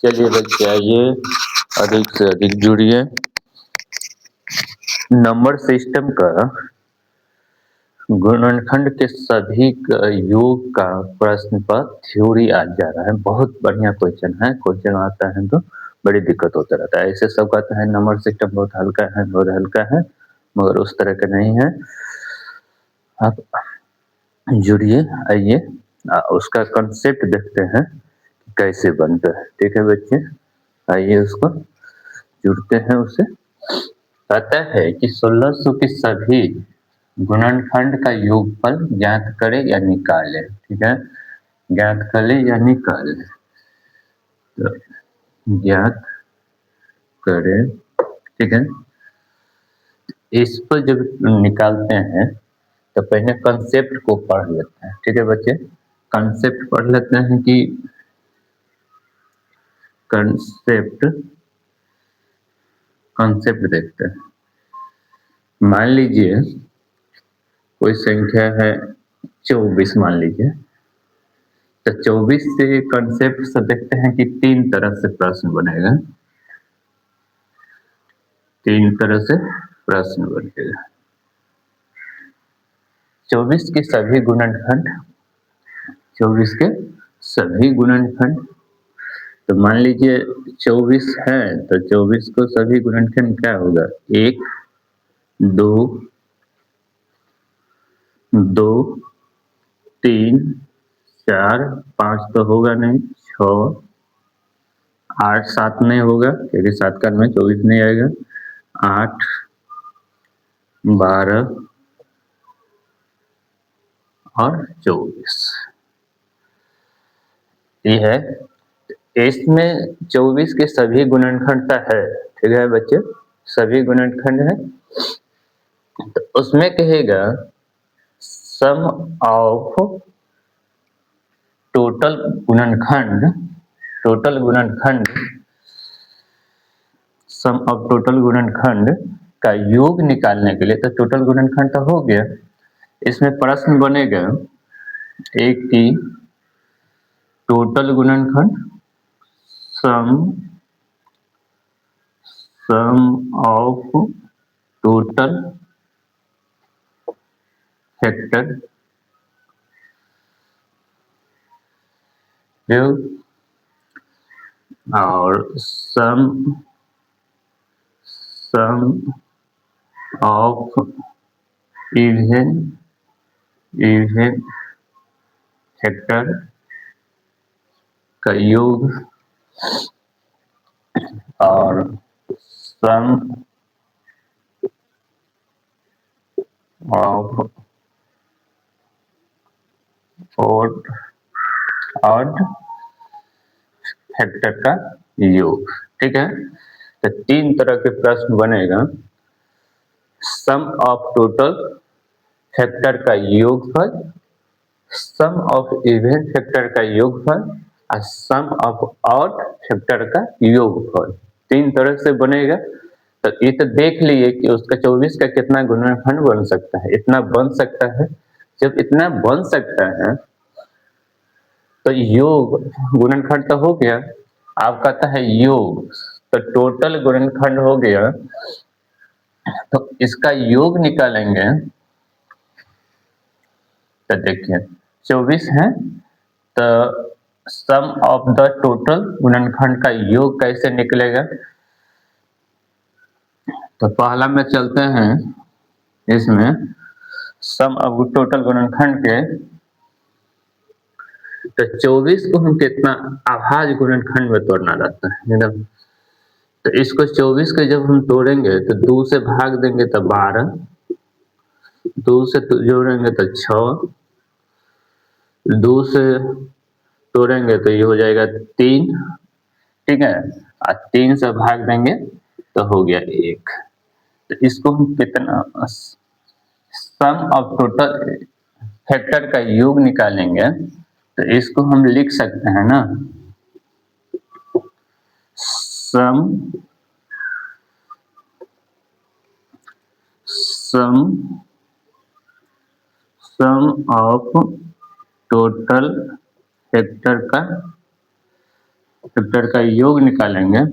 चलिए बच्चे आइए अधिक से अधिक जुड़िए। नंबर सिस्टम का गुणनखंड के सभी योग का प्रश्न पर थ्योरी आज जा रहा है। बहुत बढ़िया क्वेश्चन है। क्वेश्चन आता है तो बड़ी दिक्कत होता रहता है। ऐसे सब कहते हैं नंबर सिस्टम बहुत हल्का है, मगर उस तरह का नहीं है। आप जुड़िए, आइए उसका कंसेप्ट देखते हैं कैसे बनता है। ठीक है बच्चे, आइए उसको जुड़ते हैं। उसे कहता है कि 1600 के सभी गुणनखंड का योगफल ज्ञात करें या निकालें। ठीक है, ज्ञात करें या निकालें। तो ज्ञात करें, ठीक है। इस पर जब निकालते हैं तो पहले कंसेप्ट को पढ़ लेते हैं। ठीक है बच्चे, कंसेप्ट पढ़ लेते हैं कि कंसेप्ट देखते हैं। मान लीजिए कोई संख्या है 24, मान लीजिए। तो 24 से कंसेप्ट से देखते हैं कि तीन तरह से प्रश्न बनेगा। तीन तरह से प्रश्न बनेगा। 24 के सभी गुणनखंड, 24 के सभी गुणनखंड। तो मान लीजिए 24 है तो 24 को सभी गुणनखंड क्या होगा? 1, 2, 2, 3, 4, 5 तो होगा नहीं, 6, 8, 7 नहीं होगा क्योंकि 7 का में 24 नहीं आएगा। 8, 12 और 24 ये है। इसमें 24 के सभी गुणनखंड है। ठीक है बच्चे, सभी गुणनखंड है। तो उसमें कहेगा सम ऑफ टोटल गुणनखंड, टोटल गुणनखंड, सम ऑफ टोटल गुणनखंड का योग निकालने के लिए। तो टोटल गुणनखंड तो हो गया। इसमें प्रश्न बनेगा एक की टोटल गुणनखंड, सम ऑफ टोटल फैक्टर और सम ऑफ इवन फैक्टर का योग और सम ऑफ ऑड फैक्टर का योग। ठीक है, तो तीन तरह के प्रश्न बनेगा। सम ऑफ टोटल फैक्टर का योगफल, सम ऑफ इवन फैक्टर का योगफल और सम ऑफ ऑड फैक्टर का योगफल। तीन तरह से बनेगा। तो ये तो देख लिए कि उसका 24 का कितना गुणनखंड बन सकता है। इतना बन सकता है। जब इतना बन सकता है तो योग गुणनखंड तो हो गया। आप कहता है योग, तो टोटल गुणनखंड हो गया। तो इसका योग निकालेंगे तो देखिए 24 है तो सम ऑफ द टोटल गुणनखंड का योग कैसे निकलेगा? तो पहला में चलते हैं इसमें सम ऑफ टोटल गुणनखंड के। तो 24 को हम कितना अभाज्य गुणनखंड में तोड़ना रहता है एकदम। तो इसको 24 के जब हम तोड़ेंगे तो 2 से भाग देंगे तो 12, 2 से जोड़ेंगे तो 6, 2 से तोड़ेंगे तो ये हो जाएगा 3। ठीक है, और 3 से भाग देंगे तो हो गया 1। तो इसको हम कितना सम ऑफ टोटल फैक्टर का योग निकालेंगे तो इसको हम लिख सकते हैं ना, सम ऑफ टोटल फैक्टर का फैक्टर का योग निकालेंगे,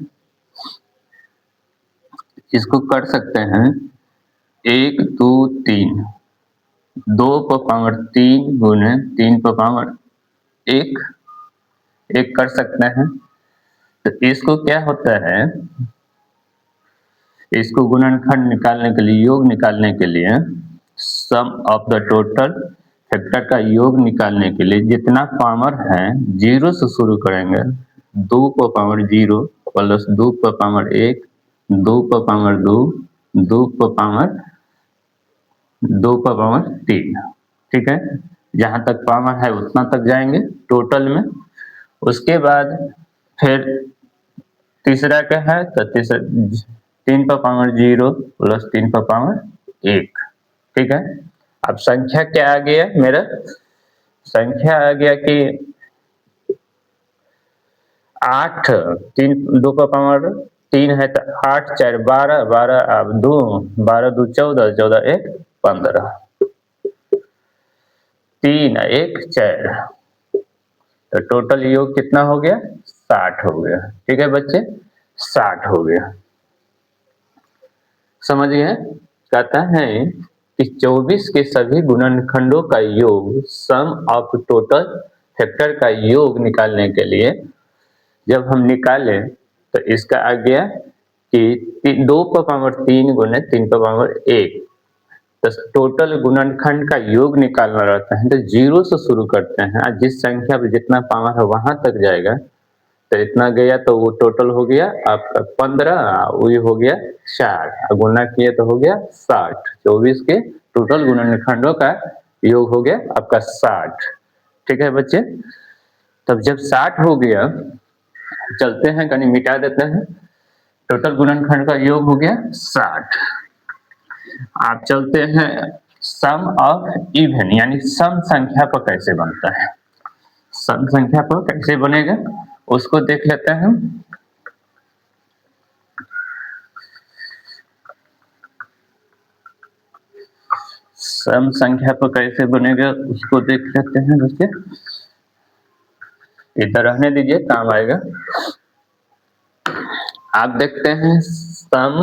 इसको कर सकते हैं 1 2 3, 2 पर पावर 3 गुने 3 पर पावर 1 1 कर सकते हैं। तो इसको क्या होता है, इसको गुणनखंड निकालने के लिए, योग निकालने के लिए, सम ऑफ द टोटल फैक्टर का योग निकालने के लिए जितना पावर है जीरो से शुरू करेंगे। 2 पर पावर 0 प्लस 2 पर पावर 1, 2 पर पावर 2, 2 पर पावर 3, ठीक है। जहां तक पावर है उतना तक जाएंगे टोटल में। उसके बाद फिर तीसरा क्या है, तो तीसरा 3 पर पावर 0 प्लस 3 पर पावर 1, ठीक है। अब संख्या क्या आ गया मेरा, संख्या आ गया कि 8, 3 2 पर पावर 3 है तो 8 4 12, 12 अब 2, 12 2 14, 14 1 15, 3 1 4, तो टोटल योग कितना हो गया, 60 हो गया, ठीक है बच्चे, 60 हो गया। समझ गए। कहता है कि 24 के सभी गुणनखंडों का योग, सम ऑफ टोटल फैक्टर का योग निकालने के लिए जब हम निकाले तो इसका आ गया कि 2 पर पावर 3 गुने 3 पर पावर 1, तो टोटल गुणनखंड का योग निकालना रहता है तो जीरो से शुरू करते हैं। जिस संख्या पे जितना पावर है वहां तक जाएगा, तो इतना गया तो वो टोटल हो गया आपका 15, वही हो गया 4, गुना किए तो हो गया 60। 24 के टोटल गुणनखंडों का योग हो गया आपका 60, ठीक है बच्चे। तब जब 60 हो गया, चलते हैं कहीं मिटा देते हैं, टोटल गुणनखंड का योग हो गया 60। आप चलते हैं सम ऑफ इवन, यानी सम संख्या पर कैसे बनता है, सम संख्या पर कैसे बनेगा उसको देख लेते हैं। सम संख्या पर कैसे बनेगा उसको देख लेते हैं बच्चे, इधर रहने दीजिए काम आएगा। आप देखते हैं सम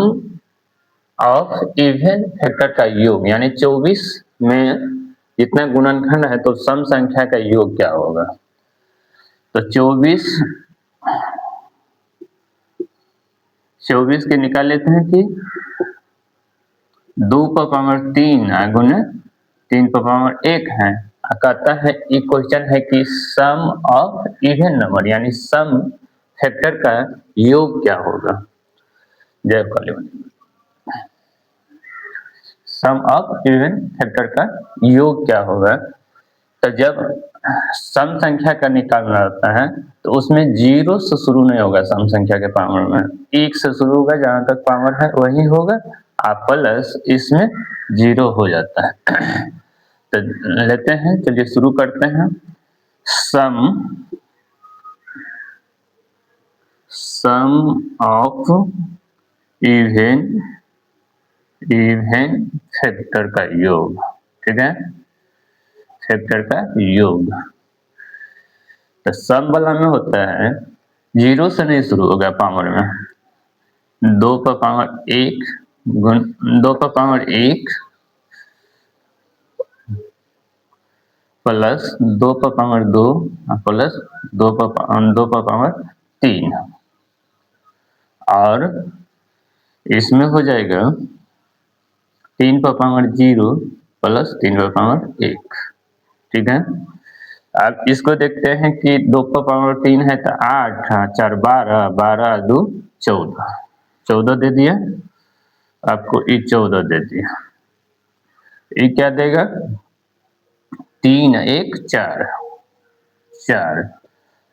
ऑफ इवन फैक्टर का योग, यानी 24 में जितना गुणनखंड है तो सम संख्या का योग क्या होगा। तो 24 के निकाल लेते हैं कि 2 पर पावर 3 गुने 3 पर पावर 1 है। कहता है ये क्वेश्चन है कि सम ऑफ इवन नंबर, यानी सम फैक्टर का योग क्या होगा। जय काली, सम ऑफ इवन फैक्टर का योग क्या होगा। तो जब सम संख्या का निकालना रहता है तो उसमें जीरो से शुरू नहीं होगा, सम संख्या के पावर में 1 से शुरू होगा, जहां तक पावर है वही होगा, आप प्लस इसमें जीरो हो जाता है। तो लेते हैं, चलिए शुरू करते हैं। सम ऑफ इवन फैक्टर का योग, ठीक है, फैक्टर का योग। तो सम वाला में होता है जीरो से नहीं शुरू होगा पावर में, 2 पर पावर 1 गुण 2 पर पावर 1 प्लस 2 पर पावर 2 प्लस 2 पर पावर 3, और इसमें हो जाएगा 3 पर पावर 0 प्लस 3 पर पावर 1, ठीक है। अब इसको देखते हैं कि 2 पर पावर 3 है तो 8 4 12, 12 2 14, 14 दे दिया आपको, ये 14 दे दिया। ये क्या देगा, 3 1 4, 4,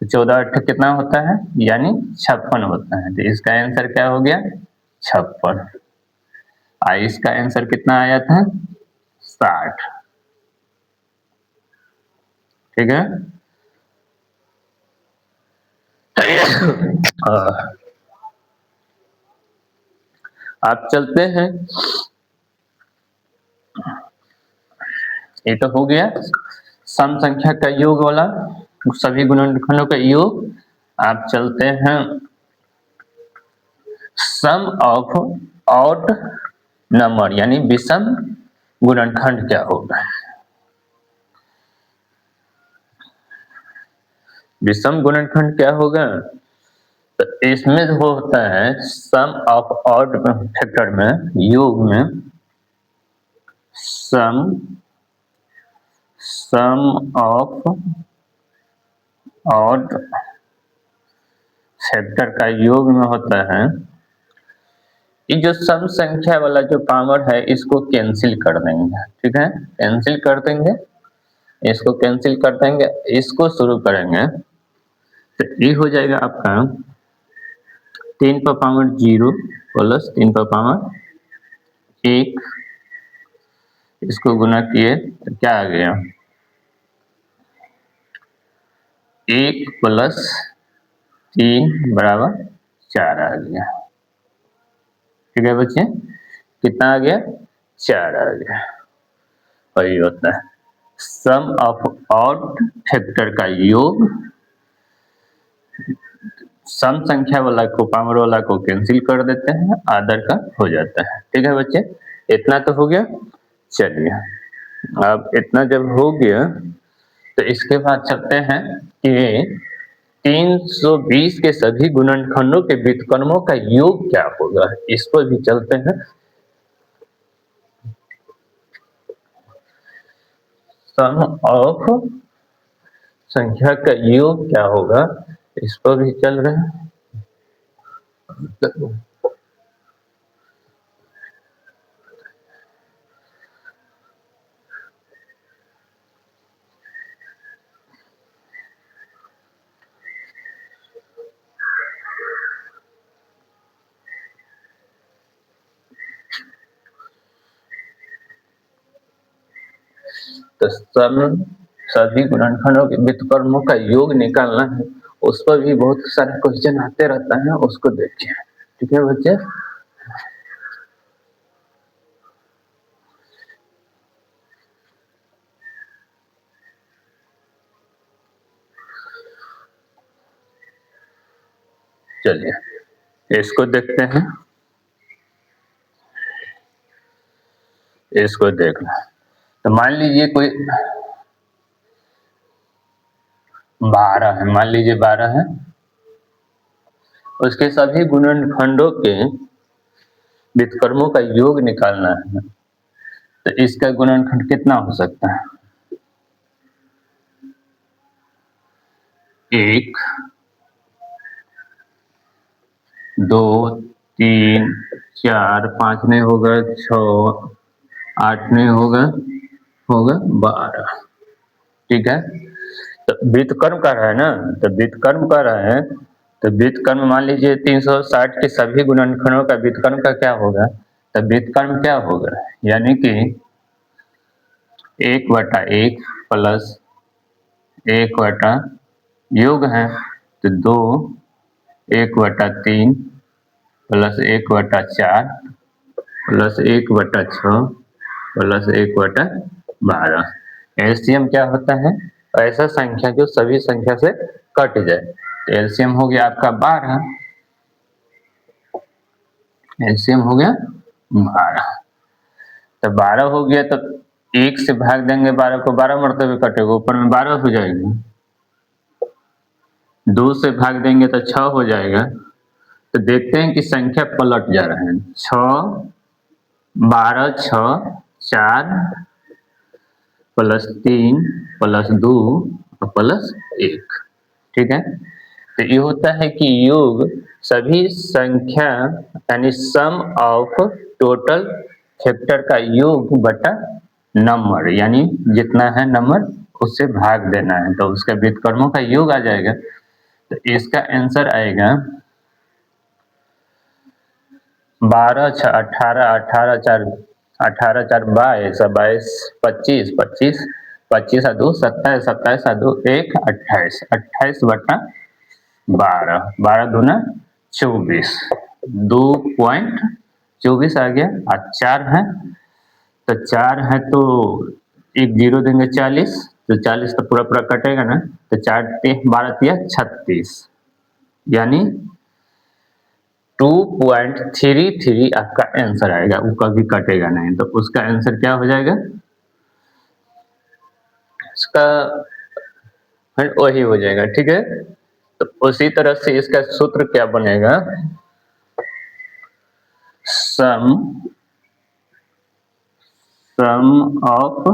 14 8 कितना होता है, यानी 56 होता है। तो इसका आंसर क्या हो गया, 56। इसका आंसर कितना आया था, 60, ठीक है। आप चलते हैं, ये तो हो गया सम संख्या का योग वाला, सभी गुणनखंडों का योग। आप चलते हैं सम ऑफ ऑड नंबर यानी विषम गुणनखंड क्या होगा। विषम गुणनखंड क्या होगा, तो इसमें जो होता है सम ऑफ ऑड फैक्टर में, योग में सम ऑफ ऑड फैक्टर का योग में होता है, ये जो सम संख्या वाला जो पावर है इसको कैंसिल कर देंगे, ठीक है, कैंसिल कर देंगे, इसको कैंसिल कर देंगे, इसको शुरू करेंगे तो ये हो जाएगा आपका 3 पर पावर 0 प्लस 3 पर पावर 1, इसको गुना किए तो क्या आ गया 1 प्लस 3 बराबर 4 आ गया, ठीक है बच्चे, कितना आ गया 4 आ गया। और ये होता है सम ऑफ ऑड फैक्टर का योग, सम संख्या वाला को पावर वाला को कैंसिल कर देते हैं, आदर का हो जाता है, ठीक है बच्चे, इतना तो हो गया। चलिए अब इतना जब हो गया तो इसके बाद चलते हैं कि 320 के सभी गुणनखंडों के व्युत्क्रमों का योग क्या होगा, इस पर भी चलते हैं। सम ऑफ संख्या का योग क्या होगा, इस पर भी चल रहे हैं। तो सभी गुणनखंडों के व्युत्क्रमों का योग निकालना है, उस पर भी बहुत सारे क्वेश्चन आते रहता है, उसको देखिए, ठीक है बच्चे। चलिए इसको देखते हैं, इसको देखना, तो मान लीजिए कोई 12 है, मान लीजिए 12 है, उसके सभी गुणनखंडों के व्युत्क्रमों का योग निकालना है, तो इसका गुणनखंड कितना हो सकता है, 1 2 3 4 5 नहीं होगा, 6 8 नहीं होगा, होगा 12, ठीक है। तो व्युत्क्रम कर रहा है ना, तो व्युत्क्रम कर रहा है, तो व्युत्क्रम मान लीजिए 360 के सभी गुणनखंडों का व्युत्क्रम का क्या होगा, तो व्युत्क्रम क्या होगा, यानी कि 1/1 प्लस 1 योग है तो 2 1/3 प्लस 1/4 प्लस 1/6 प्लस 1/12। एलसीएम क्या होता है, ऐसा संख्या जो सभी संख्या से कट जाए, तो एलसीएम हो गया आपका 12, एलसीएम हो गया 12, तो 12 हो गया तो 1 से भाग देंगे 12 को, 12 मरतबे कटेगा, ऊपर में 12 हो जाएगी, 2 से भाग देंगे तो 6 हो जाएगा, तो देखते हैं कि संख्या पलट जा रहा है, 6 12 6 4 प्लस 3 प्लस 2 और प्लस 1, ठीक है। तो ये होता है कि योग सभी संख्या यानी सम ऑफ टोटल फैक्टर का योग बटा नंबर, यानी जितना है नंबर उससे भाग देना है, तो उसका व्युत्क्रमों का योग आ जाएगा, तो इसका आंसर आएगा 12 6 18 18 4 18 4 22 22 25 25 25 2 27 27 2 1 28 28 बटा 12 12 दूना 24 2.24 आ गया, और 4 है तो 4 है तो एक जीरो देंगे 40, तो 40 तो पूरा पूरा कटेगा ना, तो 4 12 36, यानी 2.33 आपका आंसर आएगा, वो कभी कटेगा नहीं, तो उसका आंसर क्या हो जाएगा, इसका वही हो जाएगा। ठीक है, तो उसी तरह से इसका सूत्र क्या बनेगा, सम ऑफ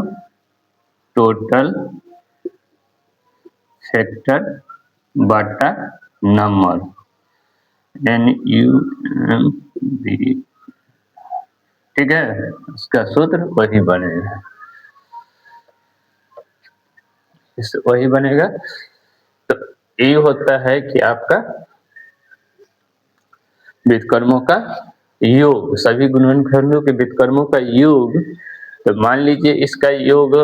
टोटल फैक्टर बटा नंबर, NUMB। ठीक है, इसका सूत्र वही बनेगा, इससे वही बनेगा। तो ये होता है कि आपका व्युत्क्रमों का योग, सभी गुणनखंडों के व्युत्क्रमों का योग। तो मान लीजिए इसका योग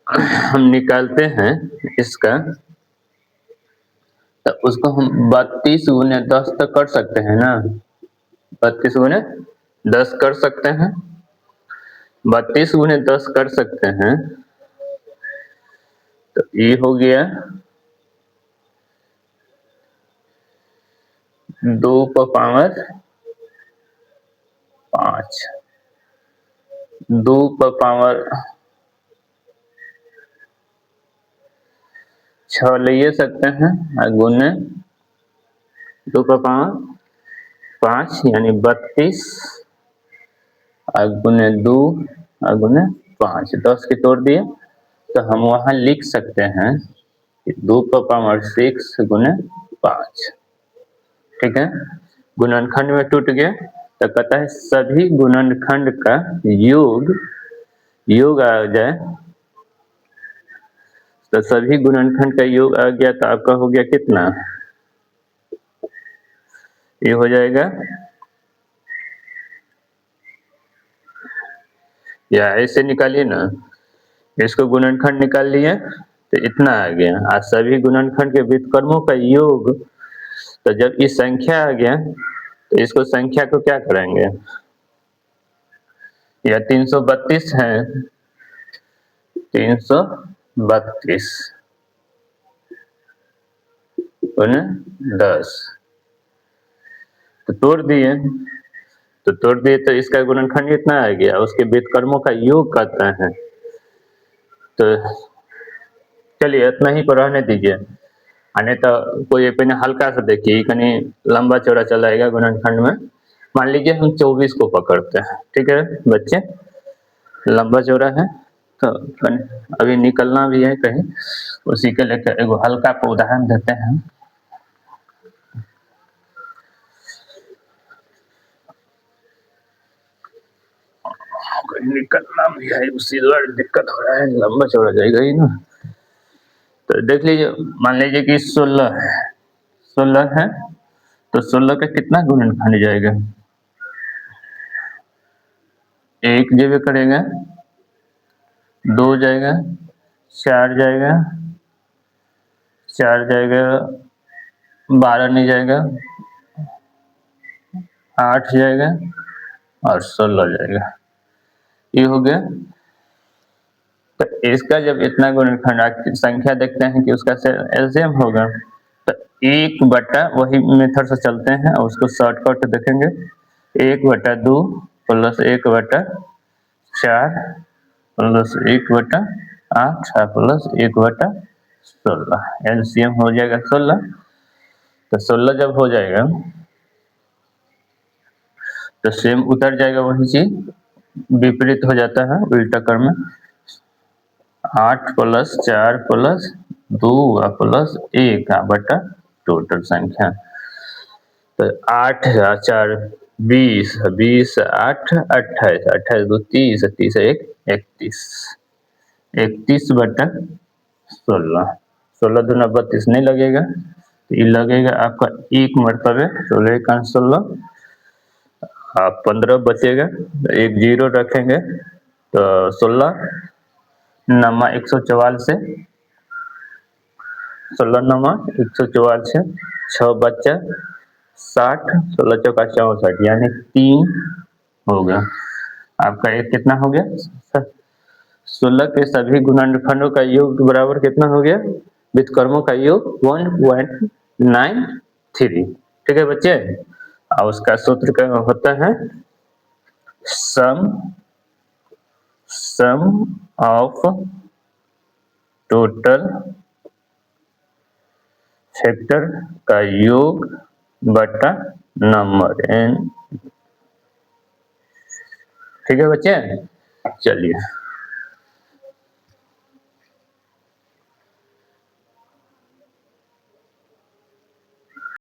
हम निकालते हैं इसका, तो उसको हम 32 गुने 10 तक कर सकते हैं ना, 32 गुने 10 कर सकते हैं, 32 गुने 10 कर सकते हैं। तो ये हो गया 2 का पावर 5, 2 का पावर 6 ले सकते हैं, गुने 2 का पावर 5 यानी 32, गुने 2 गुने 5, 10 के तोड़ दिए, तो हम वहां लिख सकते हैं 2 का पावर 6 गुने 5। ठीक है, गुणनखंड में टूट गया, तो कहता है सभी गुणनखंड का योग आ जाए, तो सभी गुणनखंड का योग आ गया, तो आपका हो गया कितना, ये हो जाएगा, या ऐसे निकालिए ना, इसको गुणनखंड निकाल लिए तो इतना आ गया। आज सभी गुणनखंड के व्युत्क्रमों का योग, तो जब इस संख्या आ गया तो इसको संख्या को क्या करेंगे, या 332 है, 332 गुने 10, तो तोड़ दिए, तो इसका गुणनखंड कितना आ गया, उसके व्युत्क्रमों का योग कहता है। तो चलिए इतना ही पर रहने दीजिए, नहीं तो कोई अपने हल्का सा देखिए, कहीं लंबा चौड़ा चलाएगा गुणनखंड में। मान लीजिए हम 24 को पकड़ते हैं, ठीक है बच्चे, लंबा चौड़ा है, तो अभी निकलना भी है कहीं, उसी के लेकर एगो हल्का का उदाहरण देते हैं। कहीं निकलना भी है, उसी द्वारा दिक्कत हो रहा है, लंबा चौड़ा जाएगा ही ना। तो देख लीजिए, मान लीजिए कि 16 है, 16 है, तो 16 का कितना गुणनखंड जाएगा, 1 जेबे करेगा, 2 जाएगा, 4 जाएगा, 4 जाएगा, 12 नहीं जाएगा, 8 जाएगा और 16 जाएगा, ये हो गया। तो इसका जब इतना गुणनखंड संख्या देखते हैं कि उसका एलसीएम होगा, तो 1 बटा, वही मेथड से चलते हैं और उसको शॉर्टकट देखेंगे, 1 बटा 2 प्लस 1 बटा 4 प्लस 1 बटा 8 प्लस 1 बटा 16, एलसीएम हो जाएगा 16। तो 16 जब हो जाएगा तो सेम उतर जाएगा, वही चीज विपरीत हो जाता है उल्टा क्रम में, 8 प्लस 4 प्लस 2 प्लस 1 बटा टोटल संख्या। तो 8 4 20, 20 8 28, 28 2 30, 30 1 31, 31 बटा 16, 16 दूना 32 नहीं लगेगा, तो ये लगेगा आपका एक मरतबे 16 का 16, 15 बचेगा, एक जीरो रखेंगे, तो 16 नमा 144 से, 16 नमा 144 से 6 बच्चा 60, 16 चौका 64, यानी 3 होगा आपका। एक कितना हो गया, 16 के सभी गुणनखंडों का योग बराबर कितना हो गया, व्युत्क्रमों का योग 1.9 3। ठीक है बच्चे, और उसका सूत्र क्या होता है, सम सम ऑफ टोटल फैक्टर का योग बटा नंबर n। ठीक है बच्चे, चलिए